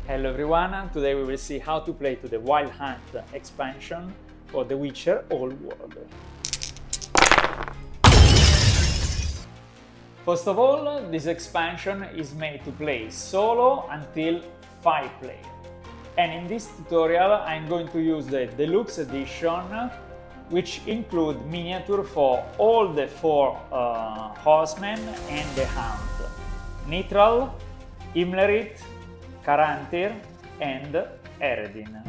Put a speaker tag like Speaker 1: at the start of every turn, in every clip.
Speaker 1: Hello everyone, today we will see how to play to the Wild Hunt expansion for The Witcher Old World. First of all, this expansion is made to play solo until 5 players. And in this tutorial I'm going to use the deluxe edition, which include miniature for all the 4 horsemen and the hound: Nithral, Imlerit, Karantir and Eredin.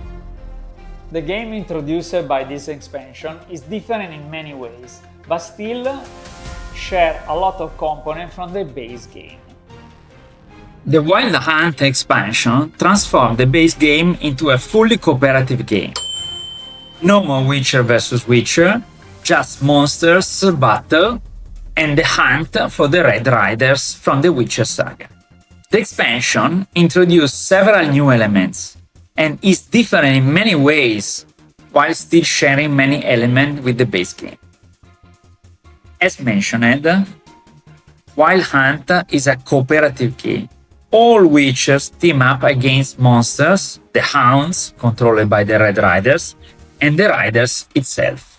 Speaker 1: The game introduced by this expansion is different in many ways, but still share a lot of components from the base game.
Speaker 2: The Wild Hunt expansion transformed the base game into a fully cooperative game. No more Witcher vs Witcher, just monsters battle and the hunt for the Red Riders from the Witcher saga. The expansion introduced several new elements and is different in many ways while still sharing many elements with the base game. As mentioned, Wild Hunt is a cooperative game. All Witchers team up against monsters, the hounds, controlled by the Red Riders, and the Riders itself.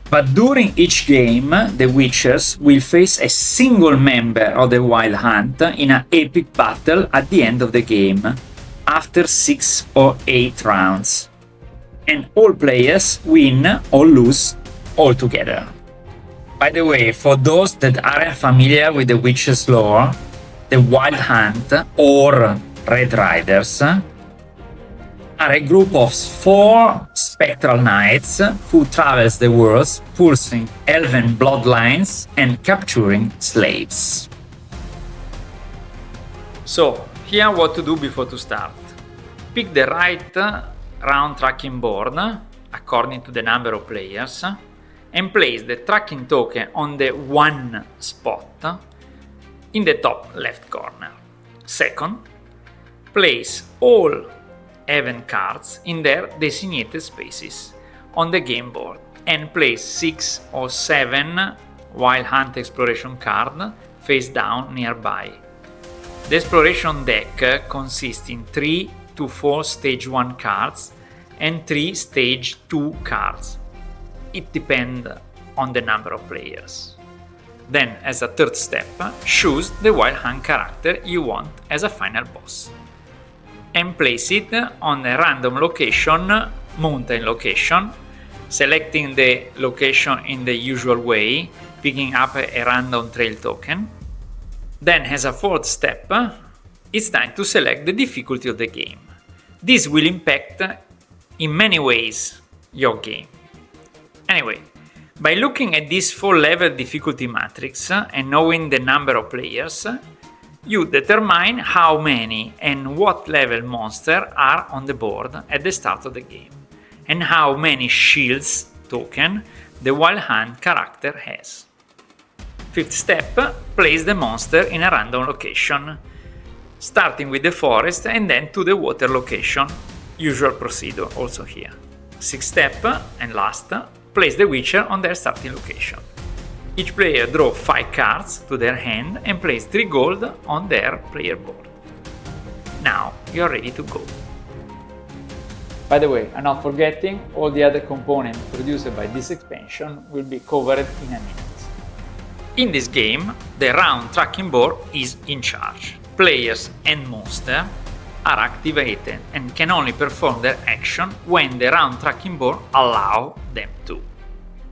Speaker 2: But during each game, the Witchers will face a single member of the Wild Hunt in an epic battle at the end of the game, after 6 or 8 rounds. And all players win or lose altogether. By the way, for those that aren't familiar with the Witcher's lore, the Wild Hunt, or Red Riders, are a group of 4 spectral knights who travels the world pursuing elven bloodlines and capturing slaves.
Speaker 1: So, here what to do before to start. Pick the right round tracking board according to the number of players and place the tracking token on the 1 spot in the top left corner. Second, place all event cards in their designated spaces on the game board and place 6 or 7 Wild Hunt exploration cards face down nearby. The exploration deck consists in 3 to 4 stage 1 cards and 3 stage 2 cards. It depends on the number of players. Then, as a third step, choose the Wild Hunt character you want as a final boss and place it on a random location, mountain location, selecting the location in the usual way, picking up a random trail token. Then, as a fourth step, it's time to select the difficulty of the game. This will impact in many ways your game. Anyway, by looking at this 4-level difficulty matrix and knowing the number of players, you determine how many and what level monsters are on the board at the start of the game, and how many shields token the Wild Hunt character has. Fifth step, place the monster in a random location, starting with the forest and then to the water location, usual procedure also here. Sixth step, and last, place the Witcher on their starting location. Each player draw 5 cards to their hand and place 3 gold on their player board. Now you are ready to go. By the way, I'm not forgetting, all the other components produced by this expansion will be covered in a minute. In this game, the round tracking board is in charge. Players and monsters are activated and can only perform their action when the round tracking board allows them to.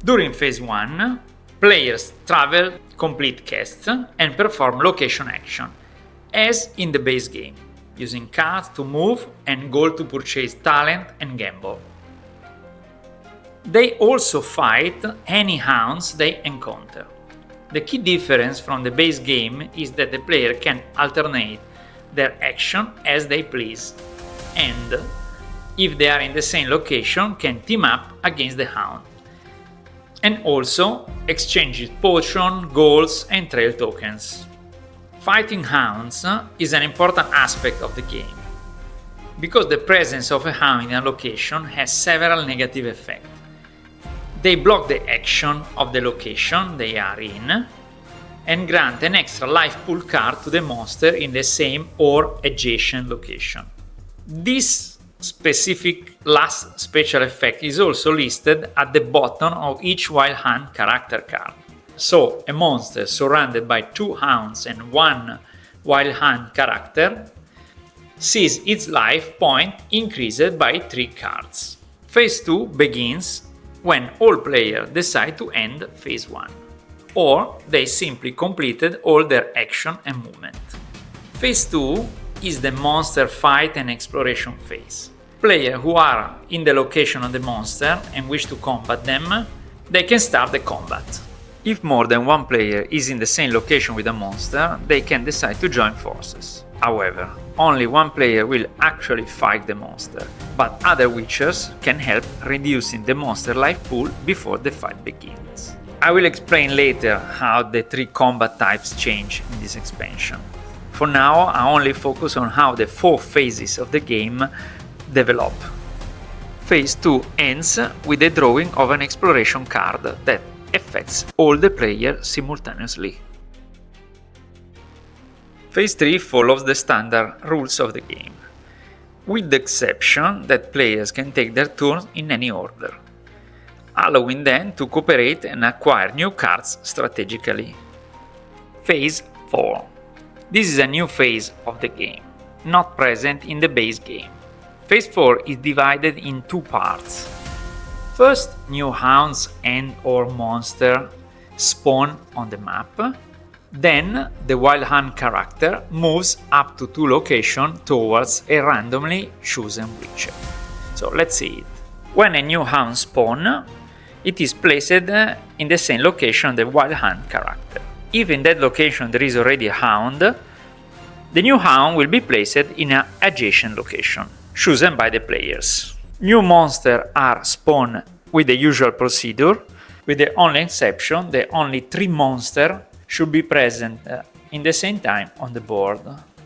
Speaker 1: During phase 1, players travel, complete quests, and perform location action, as in the base game, using cards to move and gold to purchase talent and gamble. They also fight any hounds they encounter. The key difference from the base game is that the player can alternate their action as they please, and, if they are in the same location, can team up against the hound. And also exchange potions, golds and trail tokens. Fighting hounds is an important aspect of the game, because the presence of a hound in a location has several negative effects. They block the action of the location they are in, and grant an extra life pool card to the monster in the same or adjacent location. This specific last special effect is also listed at the bottom of each wild hunt character card. So a monster surrounded by 2 hounds and 1 wild hunt character sees its life point increased by 3 cards. Phase 2 begins when all players decide to end Phase 1, or they simply completed all their action and movement. Phase 2 is the monster fight and exploration phase. Players who are in the location of the monster and wish to combat them, they can start the combat. If more than one player is in the same location with a monster, they can decide to join forces. However, only one player will actually fight the monster, but other witchers can help reducing the monster life pool before the fight begins. I will explain later how the 3 combat types change in this expansion. For now, I only focus on how the 4 phases of the game develop. Phase 2 ends with the drawing of an exploration card that affects all the players simultaneously. Phase 3 follows the standard rules of the game, with the exception that players can take their turns in any order, allowing them to cooperate and acquire new cards strategically. Phase 4. This is a new phase of the game, not present in the base game. Phase 4 is divided in 2 parts. First, new hounds and/or monster spawn on the map. Then, the wild hunt character moves up to 2 locations towards a randomly chosen witcher. So let's see it. When a new hound spawns, it is placed in the same location of the wild hunt character. If in that location there is already a hound, the new hound will be placed in an adjacent location, chosen by the players. New monsters are spawned with the usual procedure, with the only exception that only 3 monsters should be present in the same time on the board.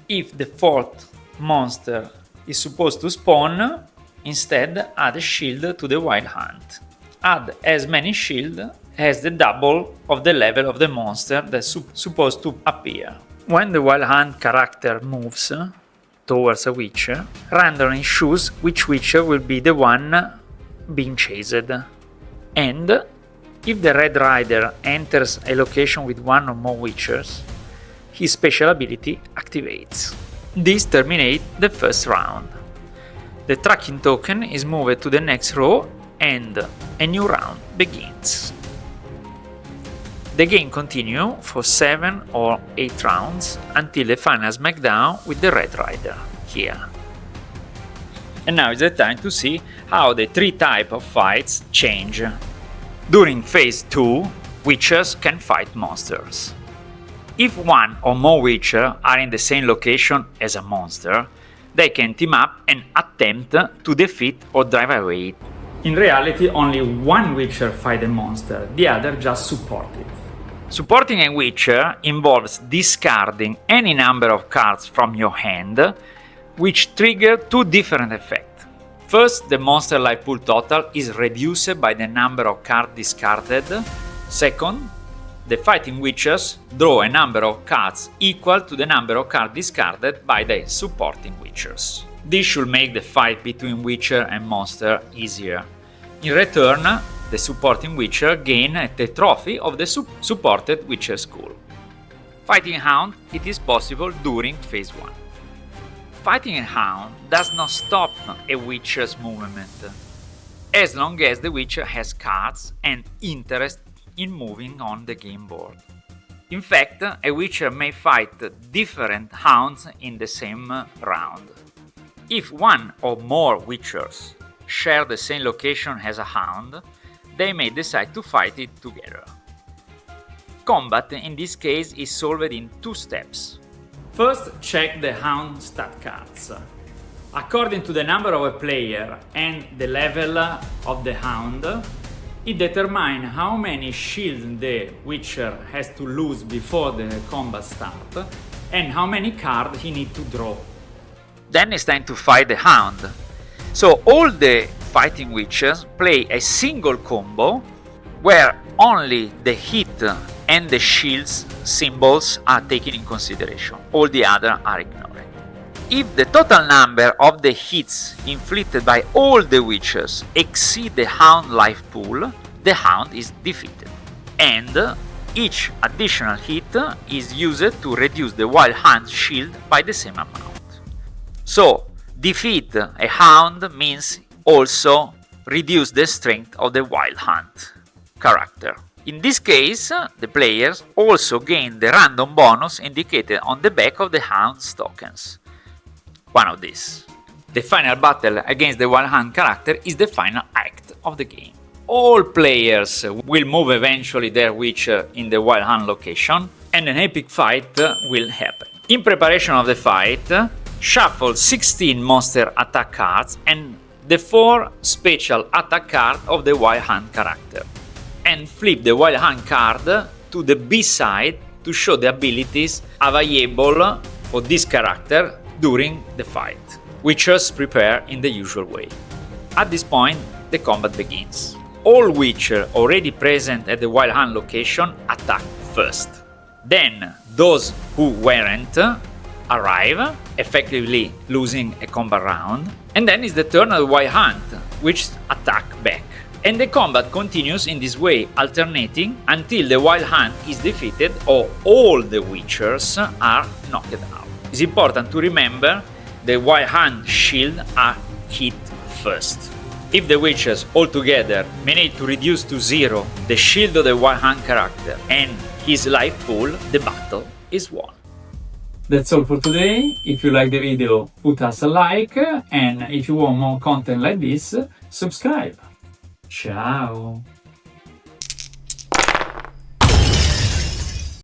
Speaker 1: If the 4th monster is supposed to spawn, instead add a shield to the wild hunt. Add as many shields as the double of the level of the monster that's supposed to appear. When the wild hunt character moves towards a witcher, randomly choose which witcher will be the one being chased. And if the Red Rider enters a location with 1 or more witchers, his special ability activates. This terminates the first round. The tracking token is moved to the next row and a new round begins. The game continues for 7 or 8 rounds until the final smackdown with the Red Rider, here. And now is the time to see how the 3 types of fights change. During Phase 2, witchers can fight monsters. If 1 or more witchers are in the same location as a monster, they can team up and attempt to defeat or drive away it. In reality, only 1 witcher fights a monster, the other just supports it. Supporting a witcher involves discarding any number of cards from your hand, which trigger 2 different effects. First, the monster life pool total is reduced by the number of cards discarded. Second, the fighting witchers draw a number of cards equal to the number of cards discarded by the supporting witchers. This should make the fight between witcher and monster easier. In return, the supporting witcher gain the trophy of the supported witcher school. Fighting a hound, it is possible during Phase 1. Fighting a hound does not stop a witcher's movement, as long as the witcher has cards and interest in moving on the game board. In fact, a witcher may fight different hounds in the same round. If 1 or more witchers share the same location as a hound, they may decide to fight it together. Combat in this case is solved in 2 steps. First, check the hound stat cards. According to the number of a player and the level of the hound, it determines how many shields the witcher has to lose before the combat starts and how many cards he needs to draw. Then it's time to fight the hound. So all the fighting witchers play a single combo where only the hit and the shield's symbols are taken in consideration. All the other are ignored. If the total number of the hits inflicted by all the witches exceed the hound life pool, the hound is defeated, and each additional hit is used to reduce the wild hunt shield by the same amount. So, defeat a hound means also reduce the strength of the wild hunt character. In this case, the players also gain the random bonus indicated on the back of the hound's tokens. One of these. The final battle against the wild hunt character is the final act of the game. All players will move eventually their witcher in the wild hunt location, and an epic fight will happen. In preparation of the fight, shuffle 16 monster attack cards and the 4 special attack cards of the wild hunt character, and flip the wild hunt card to the B side to show the abilities available for this character during the fight. Witchers prepare in the usual way. At this point, the combat begins. All witchers already present at the wild hunt location attack first. Then those who weren't arrive, effectively losing a combat round, and then it's the turn of the wild hunt, which attack back. And the combat continues in this way, alternating until the wild hunt is defeated or all the witchers are knocked out. It's important to remember the wild hunt shield are hit first. If the witchers altogether manage to reduce to 0 the shield of the wild hunt character and his life pool, the battle is won. That's all for today. If you like the video, put us a like, and if you want more content like this, subscribe. Ciao!